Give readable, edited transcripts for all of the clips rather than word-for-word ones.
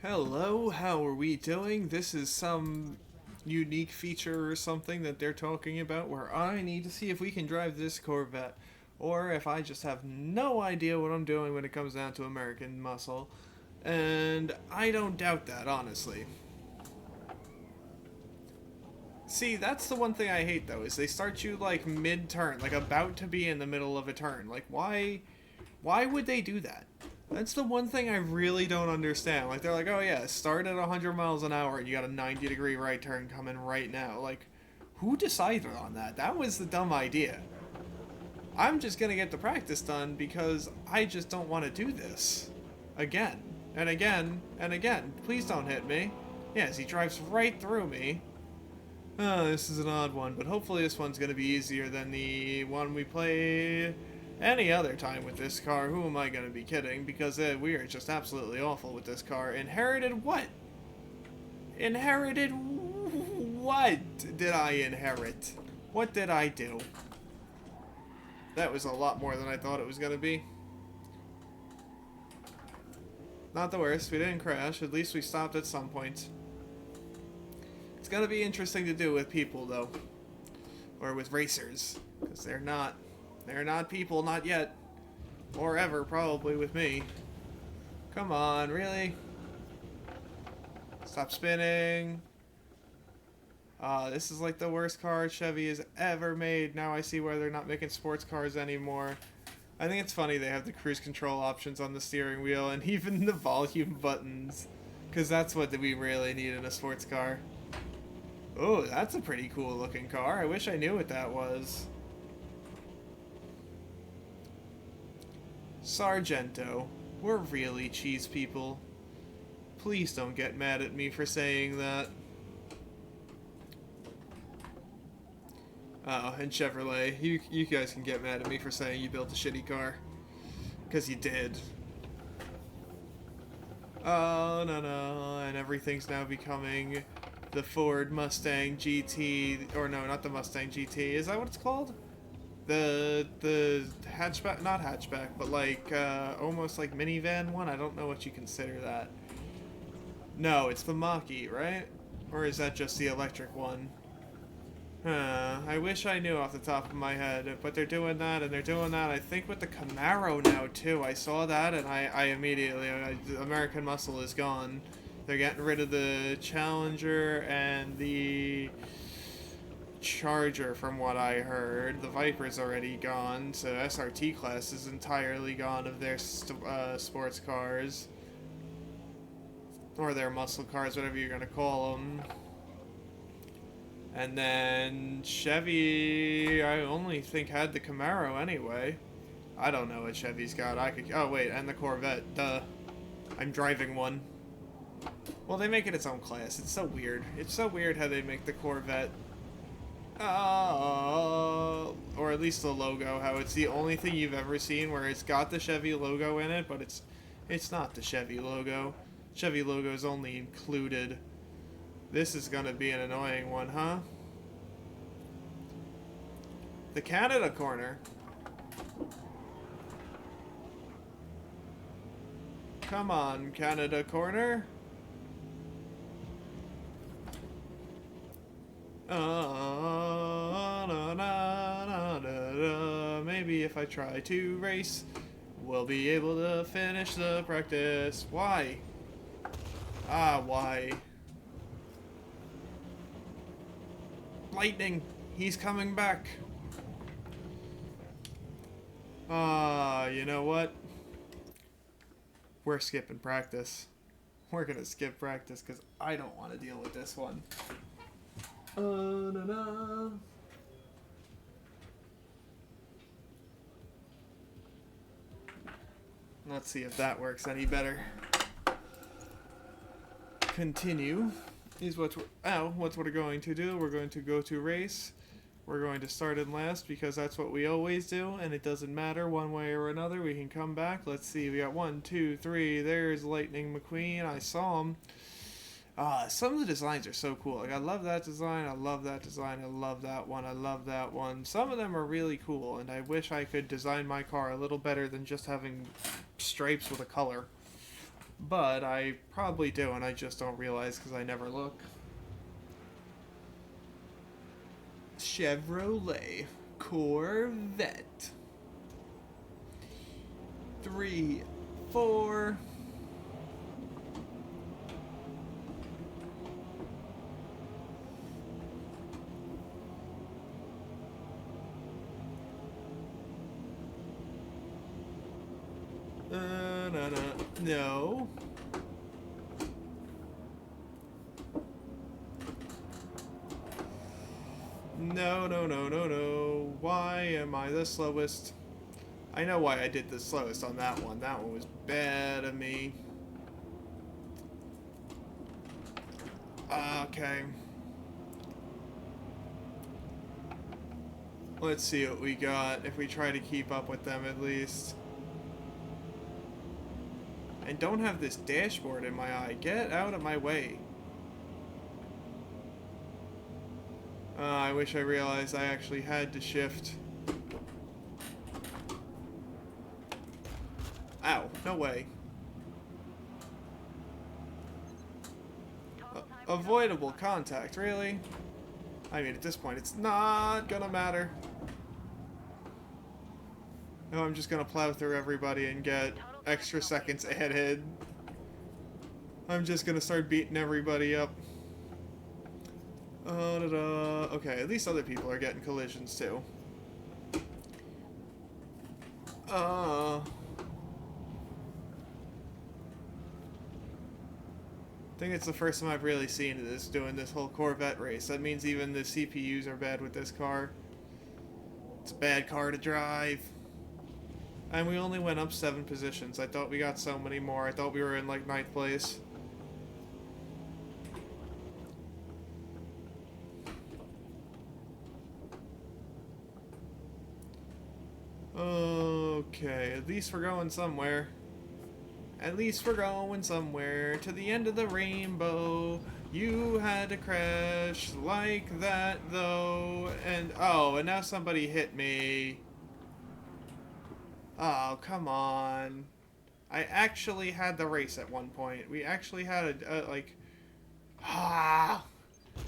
Hello, how are we doing? This is some unique feature or something that they're talking about where I need to see if we can drive this Corvette or if I just have no idea what I'm doing when it comes down to American muscle. And I don't doubt that, honestly. See, that's the one thing I hate though, is they start you like mid-turn, like about to be in the middle of a turn. Like why would they do that? That's the one thing I really don't understand. Like, they're like, oh yeah, start at 100 miles an hour and you got a 90-degree right turn coming right now. Like, who decided on that? That was the dumb idea. I'm just gonna get the practice done because I just don't want to do this. Again, and again, and again. Please don't hit me. Yes, he drives right through me. Oh, this is an odd one, but hopefully this one's gonna be easier than the one we played any other time with this car. Who am I going to be kidding? Because we are just absolutely awful with this car. Inherited what? Inherited what did I inherit? What did I do? That was a lot more than I thought it was going to be. Not the worst. We didn't crash. At least we stopped at some point. It's going to be interesting to do with people, though. Or with racers. Because they're not people, not yet. Or ever, probably, with me. Come on, really? Stop spinning. This is like the worst car Chevy has ever made. Now I see why they're not making sports cars anymore. I think it's funny they have the cruise control options on the steering wheel and even the volume buttons. Because that's what we really need in a sports car. Oh, that's a pretty cool looking car. I wish I knew what that was. Sargento, we're really cheese people. Please don't get mad at me for saying that. Oh, and Chevrolet, you guys can get mad at me for saying you built a shitty car. Because you did. Oh, no, and everything's now becoming the Ford Mustang GT, or no, not the Mustang GT, is that what it's called? The hatchback, not hatchback, but like, almost like minivan one? I don't know what you consider that. No, it's the Mach-E, right? Or is that just the electric one? I wish I knew off the top of my head, but they're doing that, and they're doing that, I think, with the Camaro now, too. I saw that, and I immediately, American Muscle is gone. They're getting rid of the Challenger and the Charger, from what I heard. The Viper's already gone, so SRT class is entirely gone of their sports cars. Or their muscle cars, whatever you're going to call them. And then Chevy, I only think had the Camaro anyway. I don't know what Chevy's got. Oh wait, and the Corvette. Duh. I'm driving one. Well, they make it its own class. It's so weird. It's so weird how they make the Corvette. Or at least the logo. How it's the only thing you've ever seen where it's got the Chevy logo in it, but it's not the Chevy logo. Chevy logo is only included. This is gonna be an annoying one, huh? The Canada corner. Come on, Canada corner. Maybe if I try to race, we'll be able to finish the practice. Why? Why? Lightning! He's coming back! You know what? We're skipping practice. We're gonna skip practice because I don't want to deal with this one. Let's see if that works any better. Continue is what we're going to do. We're going to go to race. We're going to start in last because that's what we always do, and it doesn't matter one way or another. We can come back. Let's see. We got 1, 2, 3. There's Lightning McQueen. I saw him. Some of the designs are so cool. Like, I love that design. I love that design. I love that one. I love that one. Some of them are really cool, and I wish I could design my car a little better than just having stripes with a color. But I probably do, and I just don't realize because I never look. Chevrolet Corvette. 3, 4. No. No, no, no, no, no. Why am I the slowest? I know why I did the slowest on that one. That one was bad of me. Okay. Let's see what we got, if we try to keep up with them at least. And don't have this dashboard in my eye. Get out of my way. I wish I realized I actually had to shift. Ow, no way. Avoidable contact, really? I mean, at this point, it's not gonna matter. No, I'm just gonna plow through everybody and get extra seconds ahead. I'm just gonna start beating everybody up. Okay, at least other people are getting collisions too. I think it's the first time I've really seen this doing this whole Corvette race. That means even the CPUs are bad with this car. It's a bad car to drive. And we only went up 7 positions. I thought we got so many more. I thought we were in like 9th place. Okay, at least we're going somewhere. At least we're going somewhere. To the end of the rainbow. You had to crash like that, though. And, oh, and now somebody hit me. Oh, come on. I actually had the race at one point. We actually had like... Ah!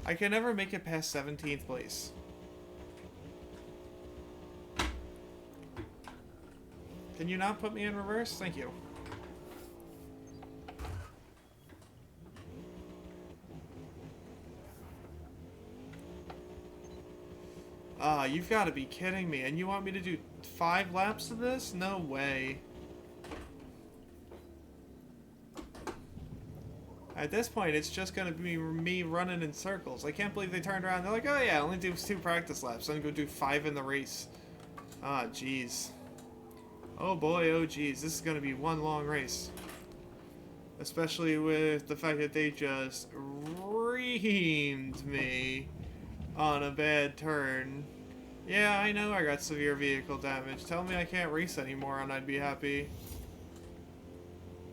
I can never make it past 17th place. Can you not put me in reverse? Thank you. You've got to be kidding me. And you want me to do 5 laps of this? No way. At this point, it's just going to be me running in circles. I can't believe they turned around. They're like, oh yeah, only do 2 practice laps. Then go do 5 in the race. Ah, jeez. Oh boy, oh jeez. This is going to be one long race. Especially with the fact that they just reamed me on a bad turn. Yeah, I know I got severe vehicle damage. Tell me I can't race anymore and I'd be happy.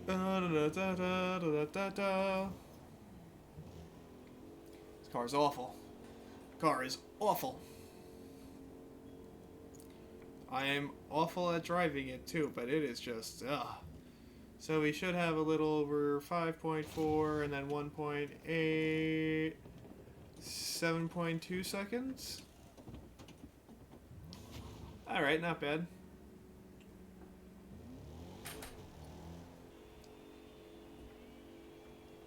This car is awful. Car is awful. I am awful at driving it too, but it is just, ugh. So we should have a little over 5.4 and then 1.8, 7.2 seconds. Alright, not bad.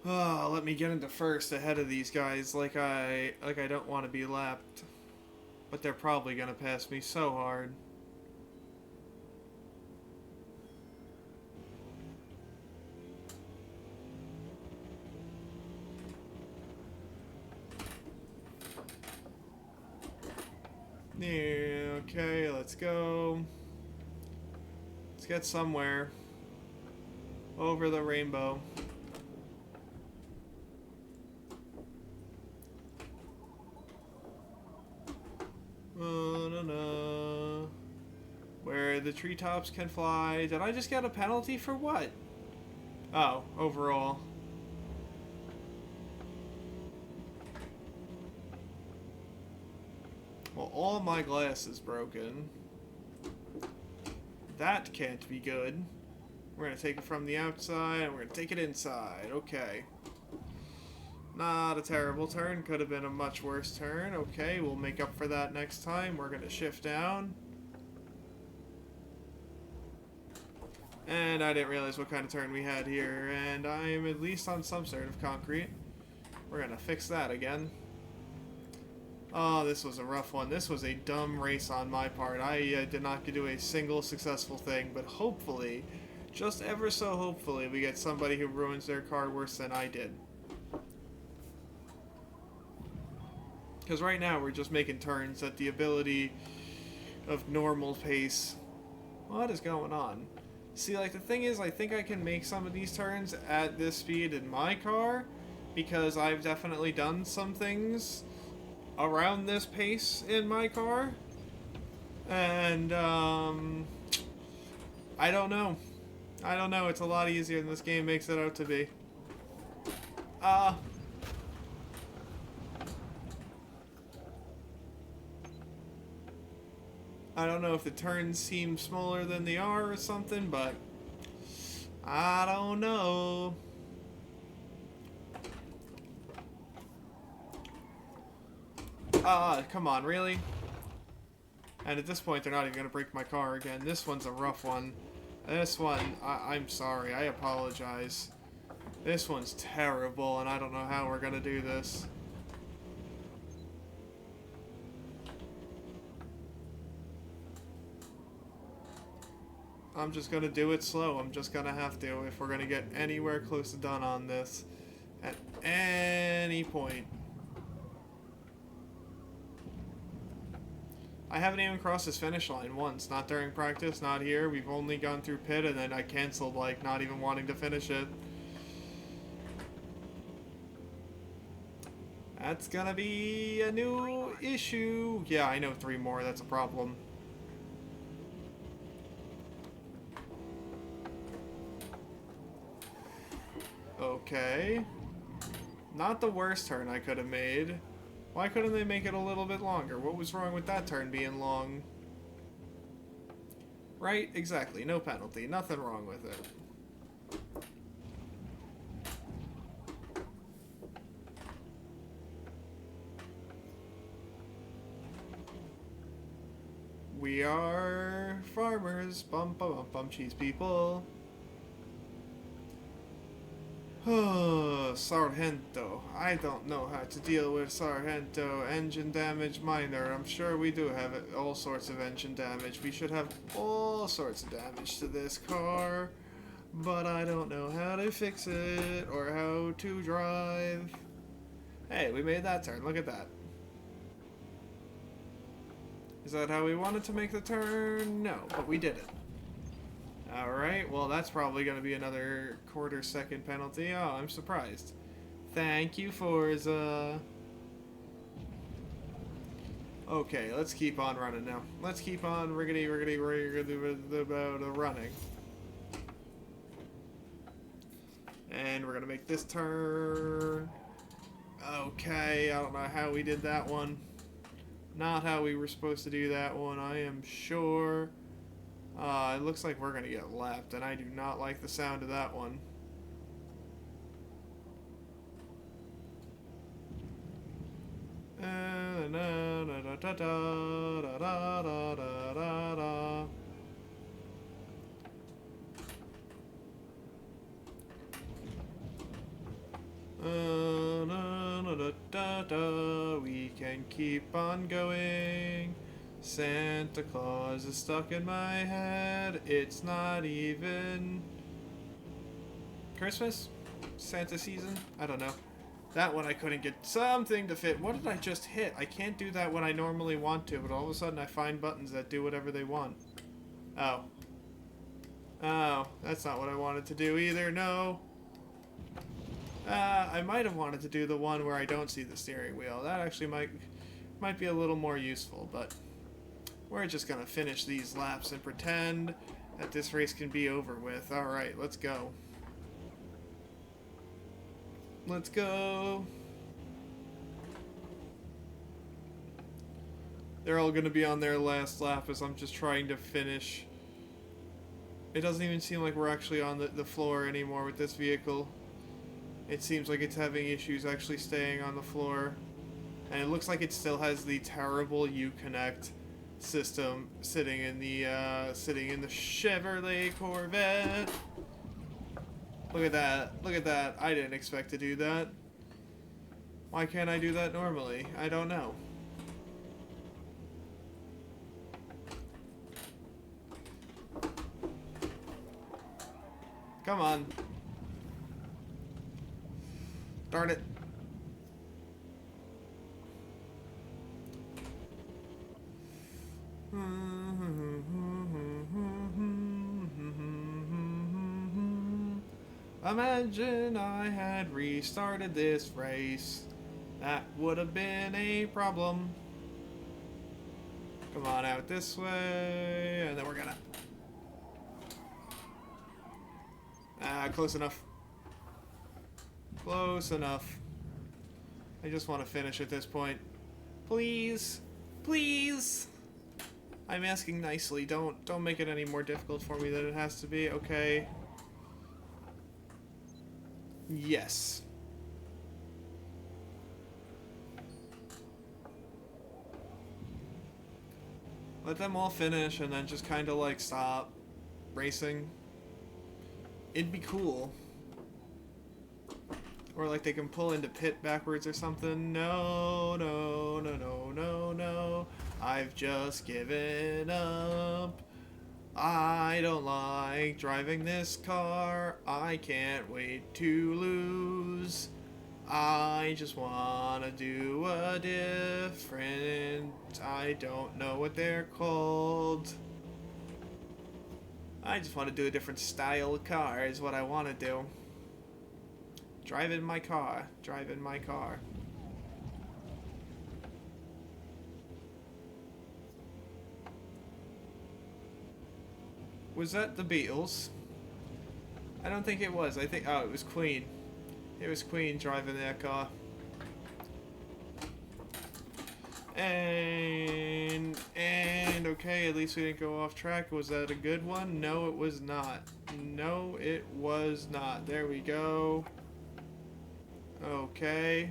Oh, let me get into first ahead of these guys like I don't want to be lapped. But they're probably gonna pass me so hard. Yeah, okay, let's go. Let's get somewhere. Over the rainbow. Where the treetops can fly. Did I just get a penalty for what? Oh, overall. Well, all my glass is broken. That can't be good. We're going to take it from the outside, and we're going to take it inside. Okay. Not a terrible turn. Could have been a much worse turn. Okay, we'll make up for that next time. We're going to shift down. And I didn't realize what kind of turn we had here. And I am at least on some sort of concrete. We're going to fix that again. Oh, this was a rough one. This was a dumb race on my part. I did not do a single successful thing. But hopefully, just ever so hopefully, we get somebody who ruins their car worse than I did. Because right now we're just making turns at the ability of normal pace. What is going on? See, like, the thing is, I think I can make some of these turns at this speed in my car, because I've definitely done some things around this pace in my car. And, I don't know. I don't know. It's a lot easier than this game makes it out to be. I don't know if the turns seem smaller than they are or something, but I don't know. Come on, really? And at this point, they're not even going to break my car again. This one's a rough one. This one, I'm sorry. I apologize. This one's terrible, and I don't know how we're going to do this. I'm just going to do it slow. I'm just going to have to if we're going to get anywhere close to done on this at any point. I haven't even crossed this finish line once. Not during practice, not here. We've only gone through pit, and then I canceled, like, not even wanting to finish it. That's gonna be a new issue. Yeah, I know 3 more. That's a problem. Okay. Not the worst turn I could have made. Why couldn't they make it a little bit longer? What was wrong with that turn being long? Right? Exactly. No penalty. Nothing wrong with it. We are farmers. Bum bum bum bum cheese people. Oh, Sargento. I don't know how to deal with Sargento. Engine damage minor. I'm sure we do have all sorts of engine damage. We should have all sorts of damage to this car. But I don't know how to fix it or how to drive. Hey, we made that turn. Look at that. Is that how we wanted to make the turn? No, but we did it. Alright, well that's probably going to be another quarter-second penalty. Oh, I'm surprised. Thank you, Forza. Okay, let's keep on running now. Let's keep on running. And we're going to make this turn. Okay, I don't know how we did that one. Not how we were supposed to do that one, I am sure. It looks like we're going to get lapped, and I do not like the sound of that one. We can keep on going. Santa Claus is stuck in my head. It's not even Christmas? Santa season? I don't know. That one I couldn't get something to fit. What did I just hit? I can't do that when I normally want to, but all of a sudden I find buttons that do whatever they want. Oh. Oh, that's not what I wanted to do either, no. I might have wanted to do the one where I don't see the steering wheel. That actually might be a little more useful, but we're just gonna finish these laps and pretend that this race can be over with. Alright, let's go. Let's go. They're all gonna be on their last lap as I'm just trying to finish It doesn't even seem like we're actually on the floor anymore with this vehicle. It seems like it's having issues actually staying on the floor. And it looks like it still has the terrible Uconnect system sitting in the Chevrolet Corvette. Look at that. Look at that. I didn't expect to do that. Why can't I do that normally? I don't know. Come on. Darn it. Imagine I had restarted this race. That would have been a problem. Come on out this way, and then we're gonna... close enough. Close enough. I just want to finish at this point. Please. Please. I'm asking nicely. Don't make it any more difficult for me than it has to be. Okay. Yes. Let them all finish and then just kind of like stop racing. It'd be cool. Or like they can pull into pit backwards or something. No, no, no, no, no, no. I've just given up. I don't like driving this car. I can't wait to lose. I just want to do a different... I don't know what they're called. I just want to do a different style of car is what I want to do. Drive in my car. Drive in my car. Was that the Beatles? I don't think it was. I think... Oh, it was Queen. It was Queen driving that car. And okay, at least we didn't go off track. Was that a good one? No, it was not. No, it was not. There we go. Okay.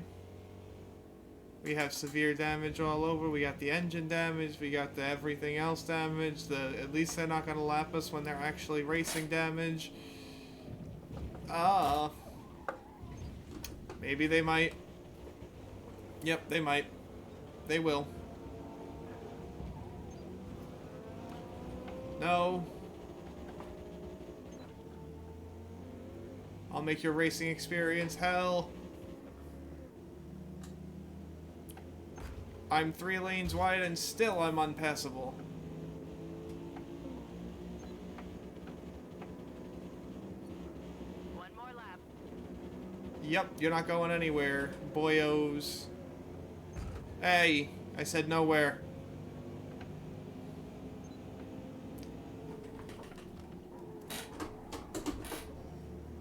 We have severe damage all over. We got the engine damage. We got the everything else damage. At least they're not going to lap us when they're actually racing damage. Maybe they might. Yep, they might. They will. No. I'll make your racing experience hell. I'm 3 lanes wide and still I'm unpassable. One more lap. Yep, you're not going anywhere, boyos. Hey, I said nowhere.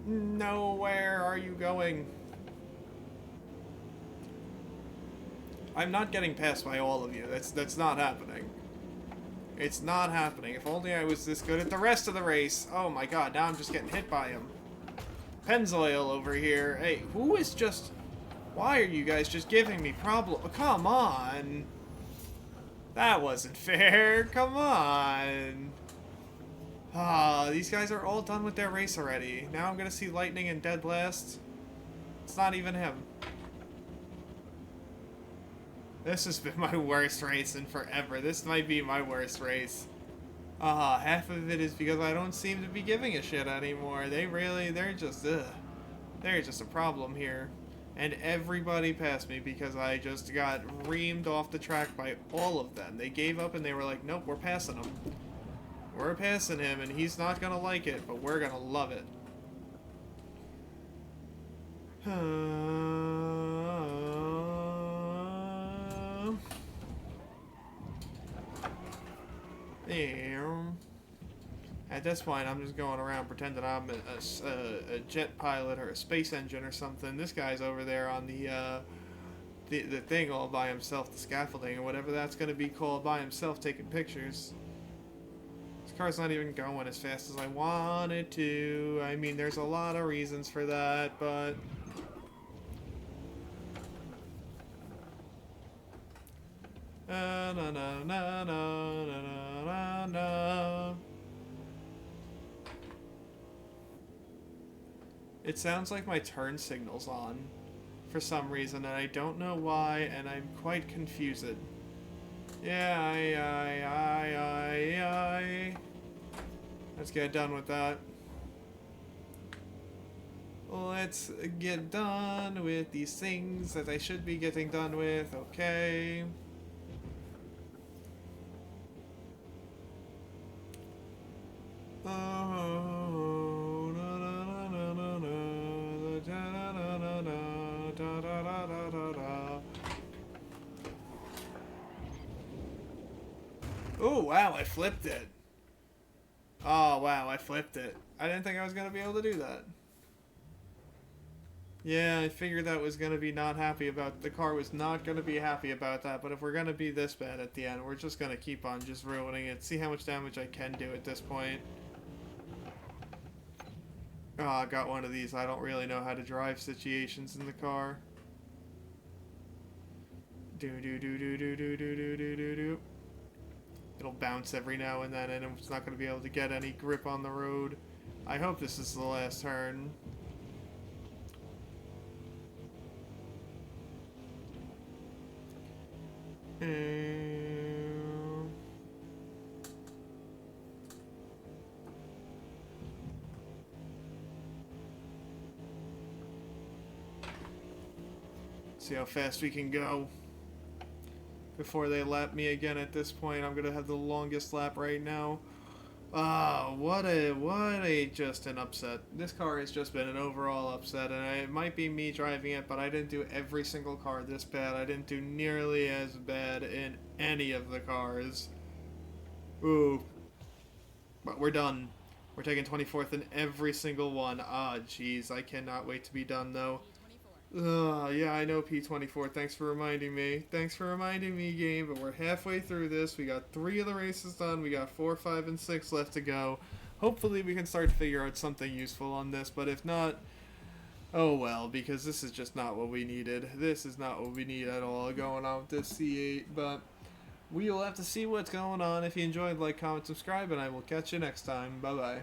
Nowhere are you going? I'm not getting passed by all of you. That's not happening. It's not happening. If only I was this good at the rest of the race. Oh my god, now I'm just getting hit by him. Pennzoil over here. Hey, who is just... Why are you guys just giving me problem? Oh, come on. That wasn't fair. Come on. Ah, these guys are all done with their race already. Now I'm gonna see Lightning in dead last. It's not even him. This has been my worst race in forever. This might be my worst race. Half of it is because I don't seem to be giving a shit anymore. They're just a problem here. And everybody passed me because I just got reamed off the track by all of them. They gave up and they were like, nope, we're passing him. We're passing him and he's not gonna like it, but we're gonna love it. At this point, I'm just going around pretending I'm a jet pilot or a space engine or something. This guy's over there on the thing all by himself, the scaffolding or whatever that's going to be called by himself, taking pictures. It's car's not even going as fast as I want it to. I mean, there's a lot of reasons for that, but... Na na na na na na na. It sounds like my turn signal's on for some reason, and I don't know why, and I'm quite confused. Yeah, I. Let's get done with that. Let's get done with these things that I should be getting done with. Okay. Oh, wow, I flipped it. Oh, wow, I flipped it. I didn't think I was going to be able to do that. Yeah, I figured that was going to be not happy about... The car was not going to be happy about that, but if we're going to be this bad at the end, we're just going to keep on just ruining it. See how much damage I can do at this point. Oh, I got one of these. I don't really know how to drive situations in the car. Do. It'll bounce every now and then, and it's not going to be able to get any grip on the road. I hope this is the last turn. See how fast we can go before they lap me again. At this point, I'm gonna have the longest lap right now. Oh, what a just an upset. This car has just been an overall upset, and it might be me driving it, but I didn't do every single car this bad. I didn't do nearly as bad in any of the cars. Ooh. But we're done. We're taking 24th in every single one. Ah, jeez, I cannot wait to be done, though. Yeah, I know P24. Thanks for reminding me. Thanks for reminding me, game. But we're halfway through this. We got 3 of the races done. We got 4, 5, and 6 left to go. Hopefully we can start to figure out something useful on this. But if not, oh well, because this is just not what we needed. This is not what we need at all going on with this C8. But we will have to see what's going on. If you enjoyed, like, comment, subscribe, and I will catch you next time. Bye-bye.